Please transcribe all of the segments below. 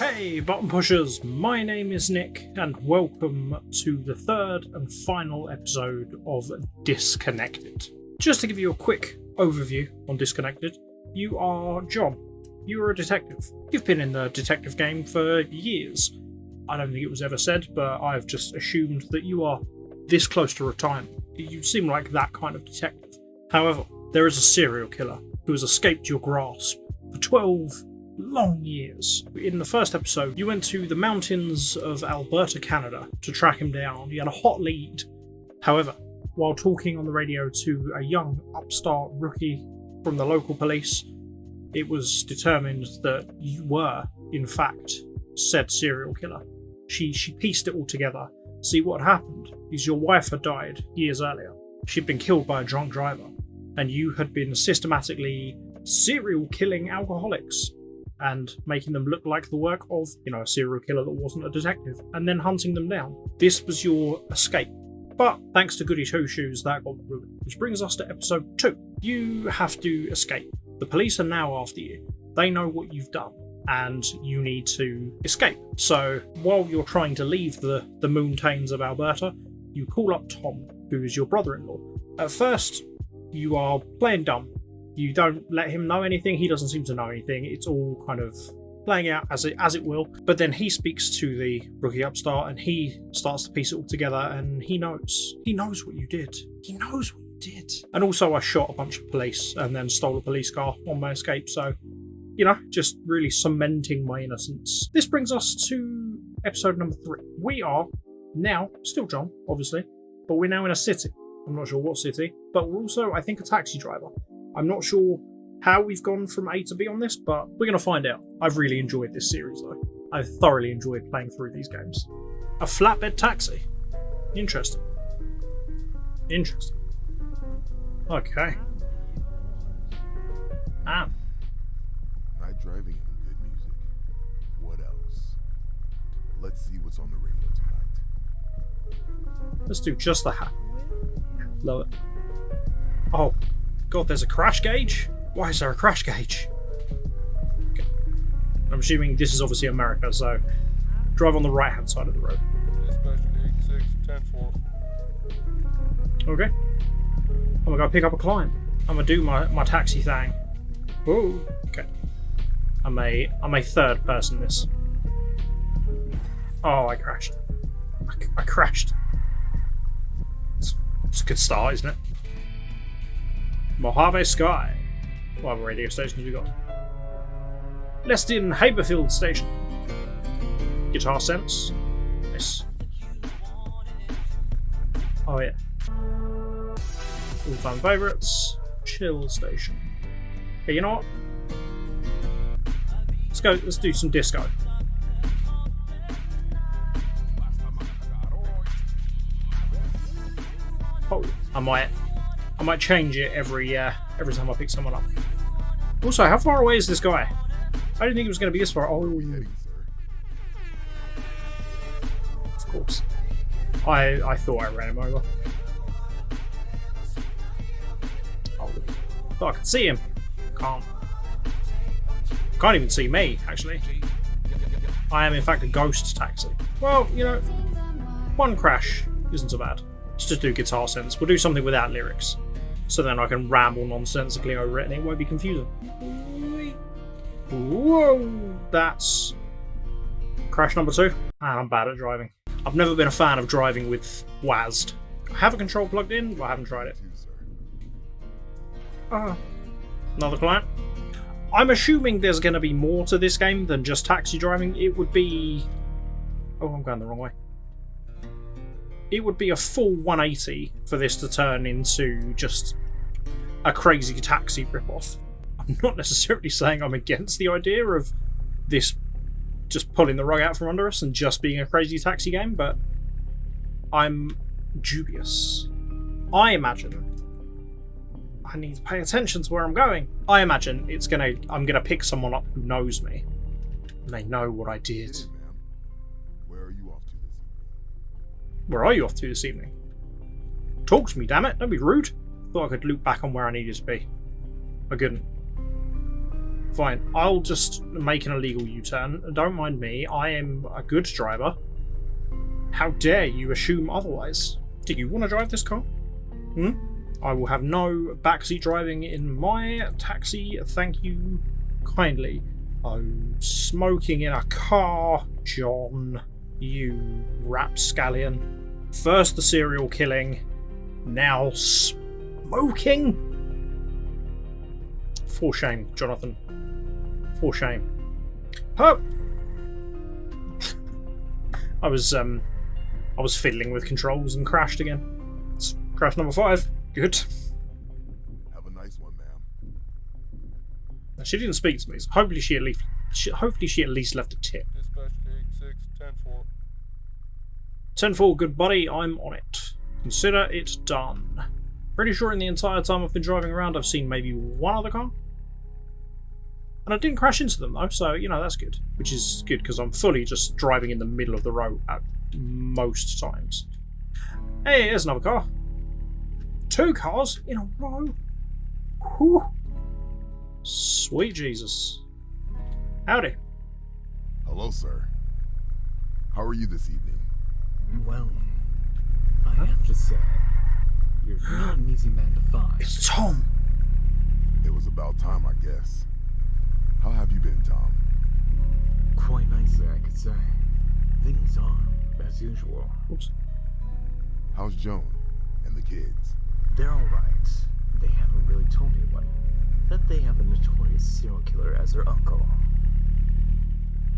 Hey button pushers, my name is Nick and welcome to the third and final episode of Disconnected. Just to give you a quick overview on Disconnected, you are John. You are a detective. You've been in the detective game for years. I don't think it was ever said, but I've just assumed that you are this close to retirement. You seem like that kind of detective. However, there is a serial killer who has escaped your grasp for 12 long years. In the first episode, you went to the mountains of Alberta, Canada to track him down. You had a hot lead. However, while talking on the radio to a young upstart rookie from the local police, it was determined that you were, in fact, said serial killer. She pieced it all together. See, what happened is your wife had died years earlier. She'd been killed by a drunk driver, and you had been systematically serial killing alcoholics and making them look like the work of, a serial killer that wasn't a detective, and then hunting them down. This was your escape. But thanks to Goody Two Shoes, that got ruined. Which brings us to episode 2. You have to escape. The police are now after you. They know what you've done, and you need to escape. So while you're trying to leave the mountains of Alberta, you call up Tom, who is your brother-in-law. At first, you are playing dumb. You don't let him know anything. He doesn't seem to know anything. It's all kind of playing out as it will. But then he speaks to the rookie upstart and he starts to piece it all together, and he knows. He knows what you did. He knows what you did. And also I shot a bunch of police and then stole a police car on my escape. So, just really cementing my innocence. This brings us to episode number 3. We are now, still John, obviously, but we're now in a city. I'm not sure what city, but we're also, I think, a taxi driver. I'm not sure how we've gone from A to B on this, but we're going to find out. I've really enjoyed this series, though. I've thoroughly enjoyed playing through these games. A flatbed taxi. Interesting. Okay. Night driving and good music. What else? Let's see what's on the radio tonight. Let's do just that. Love it. Oh, God, there's a crash gauge? Why is there a crash gauge? Okay. I'm assuming this is obviously America, so drive on the right-hand side of the road. Okay. I'm gonna go pick up a client. I'm gonna do my taxi thing. Whoa. Okay. I'm a third person this. Oh, I crashed. I crashed. It's a good start, isn't it? Mojave Sky. What other radio stations we got? Leston Haberfield Station. Guitar Sense. Nice. Oh yeah. All-time favourites. Chill Station. Okay, you know what? Let's do some disco. Oh, I might change it every time I pick someone up. Also, how far away is this guy? I didn't think it was going to be this far. Oh, of course. I thought I ran him over. Oh, I could see him. Can't even see me, actually. I am in fact a ghost taxi. Well, one crash isn't so bad. Let's just do Guitar Sense. We'll do something without lyrics, so then I can ramble nonsensically over it and it won't be confusing. Whoa! That's crash number 2. And I'm bad at driving. I've never been a fan of driving with WASD. I have a control plugged in, but I haven't tried it. Another client. I'm assuming there's going to be more to this game than just taxi driving. It would be... Oh, I'm going the wrong way. It would be a full 180 for this to turn into just a crazy taxi ripoff. I'm not necessarily saying I'm against the idea of this just pulling the rug out from under us and just being a crazy taxi game, but I'm dubious. I imagine I need to pay attention to where I'm going. I imagine I'm gonna pick someone up who knows me, and they know what I did. Hey, ma'am. Where are you off to this evening? Where are you off to this evening? Talk to me, damn it! Don't be rude. Thought I could loop back on where I needed to be. I couldn't. Fine. I'll just make an illegal U-turn. Don't mind me. I am a good driver. How dare you assume otherwise? Do you want to drive this car? Hmm? I will have no backseat driving in my taxi. Thank you kindly. Oh, smoking in a car, John. You rapscallion. First the serial killing, now smoking? For shame, Jonathan. For shame. Oh! I was fiddling with controls and crashed again. It's crash number 5. Good. Have a nice one, ma'am. She didn't speak to me, so hopefully she at least left a tip. Dispatch gate 6, 10-4. 10-4, good buddy, I'm on it. Consider it done. Pretty sure in the entire time I've been driving around I've seen maybe one other car. And I didn't crash into them though, so, you know, that's good. Which is good, because I'm fully just driving in the middle of the road at most times. Hey, here's another car. 2 cars in a row. Whew. Sweet Jesus. Howdy. Hello, sir. How are you this evening? Well, I have to say, you're not an easy man to find. It's Tom. It was about time, I guess. How have you been, Tom? Quite nicely, I could say. Things are as usual. Oops. How's Joan and the kids? They're alright. They haven't really told anyone that they have a notorious serial killer as their uncle.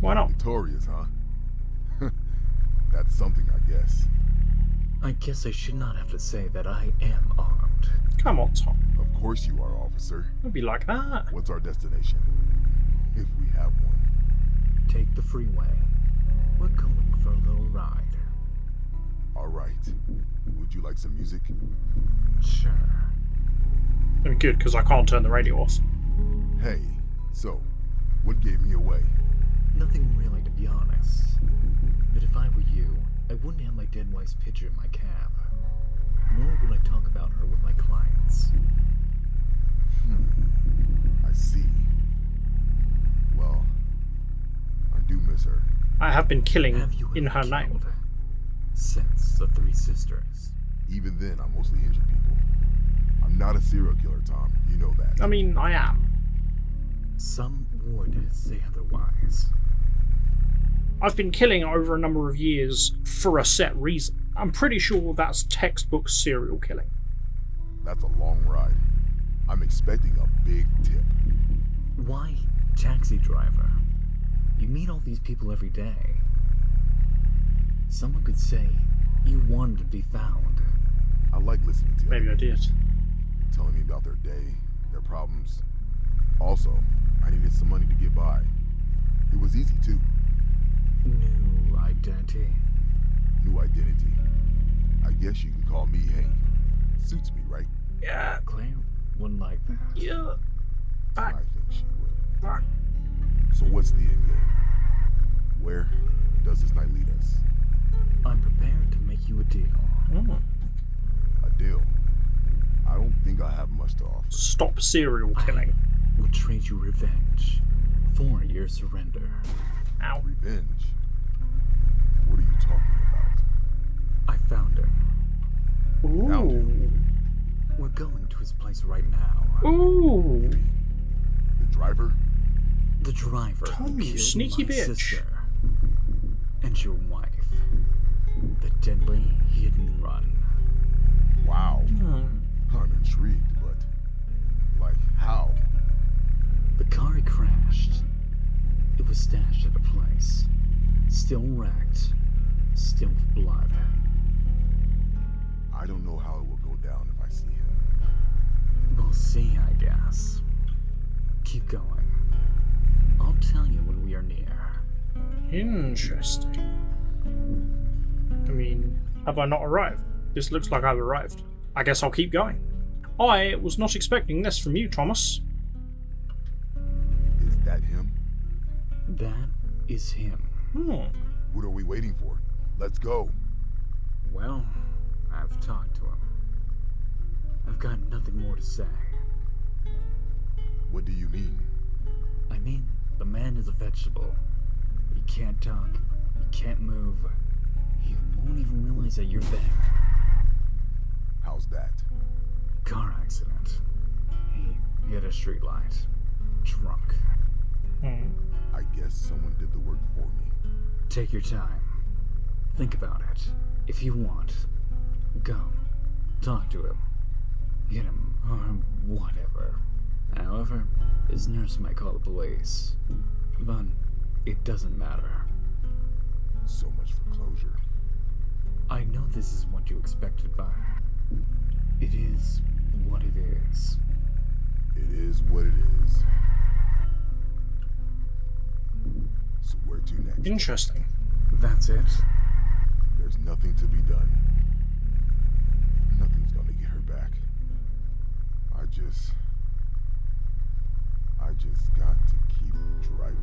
Why not? Notorious, huh? That's something, I guess. I guess I should not have to say that I am armed. Come on, Tom. Of course you are, officer. Don't be like that. What's our destination? If we have one. Take the freeway. We're going for a little ride. All right. Would you like some music? Sure. I'm good, because I can't turn the radio off. Hey, so, what gave me away? Nothing really, to be honest. But if I were you, I wouldn't have my dead wife's picture in my cab. Nor would I talk about her with my clients. I see. Well, I do miss her. I have been killing Have you in ever her name. killed since the 3 sisters? Even then, I mostly injure people. I'm not a serial killer, Tom. You know that. I mean, I am. Some would say otherwise. I've been killing over a number of years for a set reason. I'm pretty sure that's textbook serial killing. That's a long ride. I'm expecting a big tip. Why taxi driver? You meet all these people every day. Someone could say you wanted to be found. I like listening to Maybe them, I did. telling me about their day, their problems. Also, I needed some money to get by. It was easy, too. New identity. New identity. I guess you can call me Hank. Suits me, right? Yeah, Claire wouldn't like that. yeah. I think she would. Back. So what's the end game? Where does this night lead us? I'm prepared to make you a deal. Mm. A deal? I don't think I have much to offer. Stop serial killing. We'll trade you revenge for your surrender. Ow. Revenge? What are you talking about? I found him. Ooh. We're going to his place right now. Ooh. The driver? The driver Tom, who you killed sneaky my bitch. sister and your wife. The deadly hidden run. Wow. Hmm. I'm intrigued, but... like, how? The car he crashed. It was stashed at a place. Still wrecked. Still with blood. I don't know how it will go down if I see him. We'll see, I guess. Keep going. I'll tell you when we are near. Interesting. I mean, have I not arrived? This looks like I've arrived. I guess I'll keep going. I was not expecting this from you, Thomas. Is that him? That is him. Hmm. What are we waiting for? Let's go. Well, I've talked to him. I've got nothing more to say. What do you mean? I mean, the man is a vegetable. He can't talk, he can't move. He won't even realize that you're there. How's that? Car accident. He hit a street light. Drunk. I guess someone did the work for me. Take your time. Think about it. If you want, go. Talk to him. Hit him, or whatever. However, his nurse might call the police. But it doesn't matter. So much for closure. I know this is what you expected, but it is what it is. It is what it is. So where to next? Interesting. That's it? There's nothing to be done. Nothing's gonna get her back. I just got to keep driving.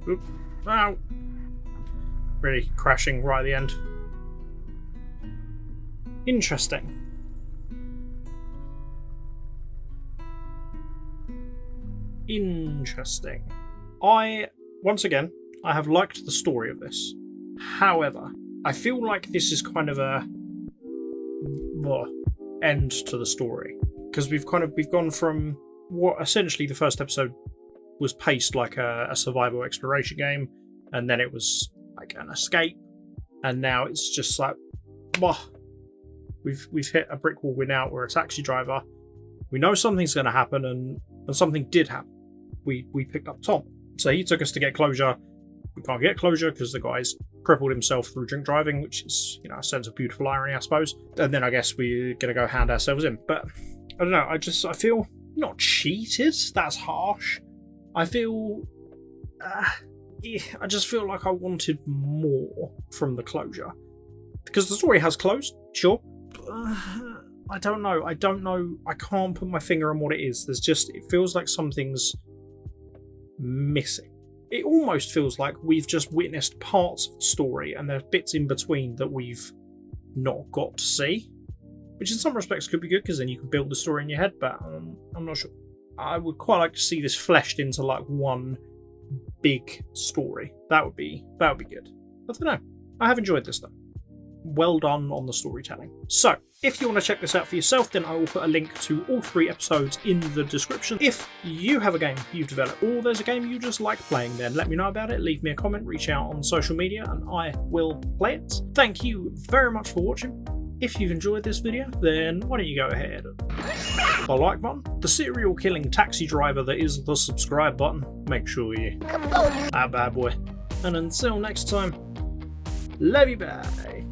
Oop. Ow. Really crashing right at the end. Interesting. Interesting. Once again, I have liked the story of this. However, I feel like this is kind of a end to the story. Because we've gone from what essentially the first episode was paced like a survival exploration game, and then it was like an escape, and now it's just like, we've hit a brick wall. We're a taxi driver. We know something's going to happen, and something did happen. We picked up Tom, so he took us to get closure. We can't get closure because the guy's crippled himself through drink driving, which is, a sense of beautiful irony, I suppose. And then I guess we're going to go hand ourselves in. But I don't know. I feel not cheated. That's harsh. I feel, I just feel like I wanted more from the closure, because the story has closed, sure. I don't know. I can't put my finger on what it is. It feels like something's missing. It almost feels like we've just witnessed parts of the story, and there's bits in between that we've not got to see, which in some respects could be good, because then you can build the story in your head. But I'm not sure. I would quite like to see this fleshed into like one big story. That would be good. I don't know. I have enjoyed this though. Well done on the storytelling. So, if you want to check this out for yourself, then I will put a link to all 3 episodes in the description. If you have a game you've developed, or there's a game you just like playing, then let me know about it. Leave me a comment, reach out on social media, and I will play it. Thank you very much for watching. If you've enjoyed this video, then why don't you go ahead and hit the like button, the serial killing taxi driver that is the subscribe button. Make sure you bad boy. And until next time, love you, bye.